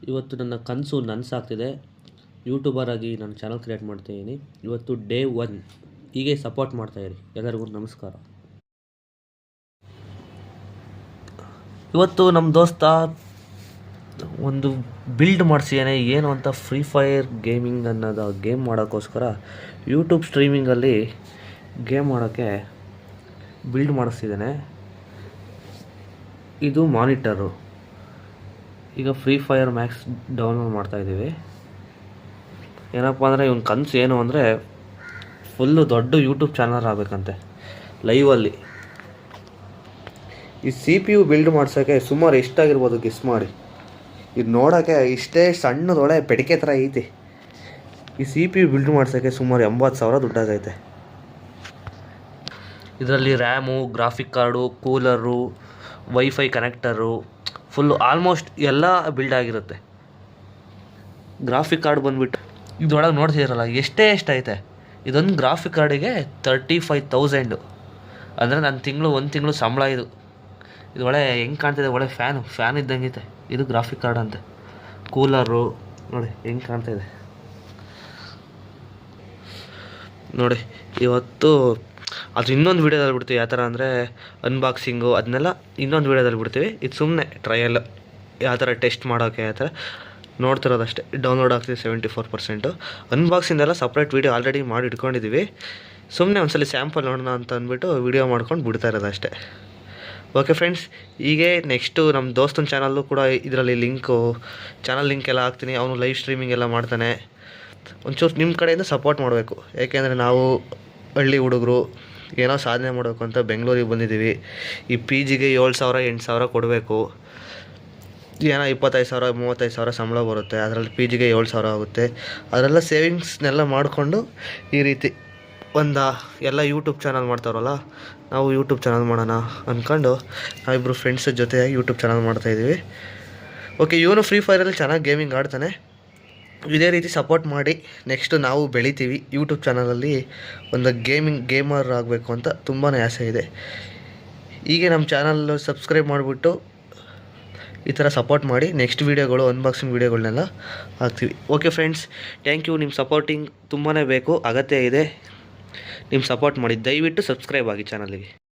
ಇವತ್ತು ನನ್ನ ಕನಸು ನನಸಾಗ್ತಿದೆ. ಯೂಟ್ಯೂಬರ್ ಆಗಿ ನಾನು ಚಾನಲ್ ಕ್ರಿಯೇಟ್ ಮಾಡ್ತಾಯಿದ್ದೀನಿ. ಇವತ್ತು ಡೇ 1. ಹೀಗೆ ಸಪೋರ್ಟ್ ಮಾಡ್ತಾಯಿರಿ. ಎಲ್ಲರಿಗೂ ನಮಸ್ಕಾರ. ಇವತ್ತು ನಮ್ಮ ದೋಸ್ತ ಒಂದು ಬಿಲ್ಡ್ ಮಾಡಿಸಿದ್ದಾನೆ. ಏನು ಅಂತ ಫ್ರೀ ಫೈರ್ ಗೇಮಿಂಗ್ ಅನ್ನೋದು ಗೇಮ್ ಮಾಡೋಕ್ಕೋಸ್ಕರ ಯೂಟ್ಯೂಬ್ ಸ್ಟ್ರೀಮಿಂಗಲ್ಲಿ ಗೇಮ್ ಮಾಡೋಕ್ಕೆ ಬಿಲ್ಡ್ ಮಾಡಿಸ್ತಿದ್ದಾನೆ. ಇದು ಮಾನಿಟರು. ಈಗ ಫ್ರೀ ಫೈರ್ ಮ್ಯಾಕ್ಸ್ ಡೌನ್ಲೋಡ್ ಮಾಡ್ತಾಯಿದ್ದೀವಿ. ಏನಪ್ಪ ಅಂದರೆ ಇವನ ಕನಸು ಏನು ಅಂದರೆ ಫುಲ್ಲು ದೊಡ್ಡ ಯೂಟ್ಯೂಬ್ ಚಾನಲ್ ಆಗಬೇಕಂತೆ ಲೈವಲ್ಲಿ. ಈ CPU ಬಿಲ್ಡ್ ಮಾಡ್ಸೋಕ್ಕೆ ಸುಮಾರು ಎಷ್ಟಾಗಿರ್ಬೋದು ಗೆಸ್ ಮಾಡಿ. ಇದು ನೋಡೋಕ್ಕೆ ಇಷ್ಟೇ ಸಣ್ಣದೊಳೆ ಪೆಡಿಕೆ ಥರ ಐತಿ. ಈ CPU ಬಿಲ್ಡ್ ಮಾಡ್ಸೋಕ್ಕೆ ಸುಮಾರು 80,000 ದುಡ್ಡಾಗೈತೆ. ಇದರಲ್ಲಿ RAM, graphic card, cooler, wifi connector full almost ಎಲ್ಲ ಬಿಲ್ಡ್ ಆಗಿರುತ್ತೆ. ಗ್ರಾಫಿಕ್ ಕಾರ್ಡ್ ಬಂದುಬಿಟ್ಟು ಇದರೊಳಗೆ ನೋಡ್ತಿದ್ದೀರಲ್ಲ ಎಷ್ಟೈತೆ. ಇದೊಂದು ಗ್ರಾಫಿಕ್ ಕಾರ್ಡಿಗೆ 35,000. ಅಂದರೆ ನನ್ನ ಒಂದು ತಿಂಗಳು ಸಂಬಳ ಇದು. ಒಳ್ಳೆ ಹೆಂಗೆ ಕಾಣ್ತಿದೆ, ಒಳ್ಳೆ ಫ್ಯಾನ್ ಇದ್ದಂಗೈತೆ. ಇದು ಗ್ರಾಫಿಕ್ ಕಾರ್ಡ್ ಅಂತೆ. ಕೂಲರು ನೋಡಿ ಹೆಂಗೆ ಕಾಣ್ತಾಯಿದೆ ನೋಡಿ. ಇವತ್ತು ಅದು ಇನ್ನೊಂದು ವೀಡಿಯೋದಲ್ಲಿ ಬಿಡ್ತೀವಿ. ಯಾವ ಥರ ಅಂದರೆ ಅನ್ಬಾಕ್ಸಿಂಗು ಅದನ್ನೆಲ್ಲ ಇನ್ನೊಂದು ವೀಡಿಯೋದಲ್ಲಿ ಬಿಡ್ತೀವಿ. ಇದು ಸುಮ್ಮನೆ ಟ್ರಯಲ್, ಯಾವ ಥರ ಟೆಸ್ಟ್ ಮಾಡೋಕ್ಕೆ ಯಾವ ಥರ ನೋಡ್ತಿರೋದಷ್ಟೇ. ಡೌನ್ಲೋಡ್ ಆಗ್ತಿದೆ 74%. ಅನ್ಬಾಕ್ಸಿಂದೆಲ್ಲ ಸಪ್ರೇಟ್ ವೀಡಿಯೋ ಆಲ್ರೆಡಿ ಮಾಡಿ ಇಟ್ಕೊಂಡಿದ್ದೀವಿ. ಸುಮ್ಮನೆ ಒಂದ್ಸಲ ಸ್ಯಾಂಪಲ್ ನೋಡೋಣ ಅಂತ ಅಂದ್ಬಿಟ್ಟು ವೀಡಿಯೋ ಮಾಡ್ಕೊಂಡು ಬಿಡ್ತಾ ಇರೋದು ಅಷ್ಟೇ. ಓಕೆ ಫ್ರೆಂಡ್ಸ್, ಹೀಗೆ ನೆಕ್ಸ್ಟು ನಮ್ಮ ದೋಸ್ತನ ಚಾನಲ್ಲು ಕೂಡ ಇದರಲ್ಲಿ ಚಾನಲ್ ಲಿಂಕ್ ಎಲ್ಲ ಹಾಕ್ತೀನಿ. ಅವನು ಲೈವ್ ಸ್ಟ್ರೀಮಿಂಗ್ ಎಲ್ಲ ಮಾಡ್ತಾನೆ. ಒಂಚೂರು ನಿಮ್ಮ ಕಡೆಯಿಂದ ಸಪೋರ್ಟ್ ಮಾಡಬೇಕು. ಏಕೆಂದರೆ ನಾವು ಹಳ್ಳಿ ಹುಡುಗರು ಏನೋ ಸಾಧನೆ ಮಾಡಬೇಕು ಅಂತ ಬೆಂಗಳೂರಿಗೆ ಬಂದಿದ್ದೀವಿ. ಈ PGಗೆ 7,000 8,000 ಕೊಡಬೇಕು. ಏನೋ 25,000 35,000 ಸಂಬಳ ಬರುತ್ತೆ. ಅದರಲ್ಲಿ PGಗೆ 7,000 ಆಗುತ್ತೆ. ಅದರೆಲ್ಲ ಸೇವಿಂಗ್ಸ್ನೆಲ್ಲ ಮಾಡಿಕೊಂಡು ಈ ರೀತಿ ಎಲ್ಲ ಯೂಟ್ಯೂಬ್ ಚಾನಲ್ ಮಾಡ್ತಾರಲ್ಲ, ನಾವು ಯೂಟ್ಯೂಬ್ ಚಾನಲ್ ಮಾಡೋಣ ಅಂದ್ಕೊಂಡು ನಾವಿಬ್ಬರು ಫ್ರೆಂಡ್ಸ್ ಜೊತೆಯಾಗಿ ಯೂಟ್ಯೂಬ್ ಚಾನಲ್ ಮಾಡ್ತಾಯಿದ್ದೀವಿ. ಓಕೆ, ಇವನು ಫ್ರೀ ಫೈರಲ್ಲಿ ಚೆನ್ನಾಗಿ ಗೇಮಿಂಗ್ ಆಡ್ತಾನೆ. ಇದೇ ರೀತಿ ಸಪೋರ್ಟ್ ಮಾಡಿ. ನೆಕ್ಸ್ಟು ನಾವು ಬೆಳಿತೀವಿ. ಯೂಟ್ಯೂಬ್ ಚಾನಲಲ್ಲಿ ಒಂದು ಗೇಮರ್ ಆಗಬೇಕು ಅಂತ ತುಂಬಾ ಆಸೆ ಇದೆ. ಹೀಗೆ ನಮ್ಮ ಚಾನಲ್ ಸಬ್ಸ್ಕ್ರೈಬ್ ಮಾಡಿಬಿಟ್ಟು ಈ ಥರ ಸಪೋರ್ಟ್ ಮಾಡಿ. ನೆಕ್ಸ್ಟ್ ವೀಡಿಯೋಗಳು, ಅನ್ಬಾಕ್ಸಿಂಗ್ ವೀಡಿಯೋಗಳನ್ನೆಲ್ಲ ಹಾಕ್ತೀವಿ. Okay friends, thank you. ನಿಮ್ಮ ಸಪೋರ್ಟಿಂಗ್ ತುಂಬಾ ಬೇಕು, ಅಗತ್ಯ ಇದೆ. ನಿಮ್ಮ ಸಪೋರ್ಟ್ ಮಾಡಿ. ದಯವಿಟ್ಟು ಸಬ್ಸ್ಕ್ರೈಬ್ ಆಗಿ ಚಾನಲಿಗೆ.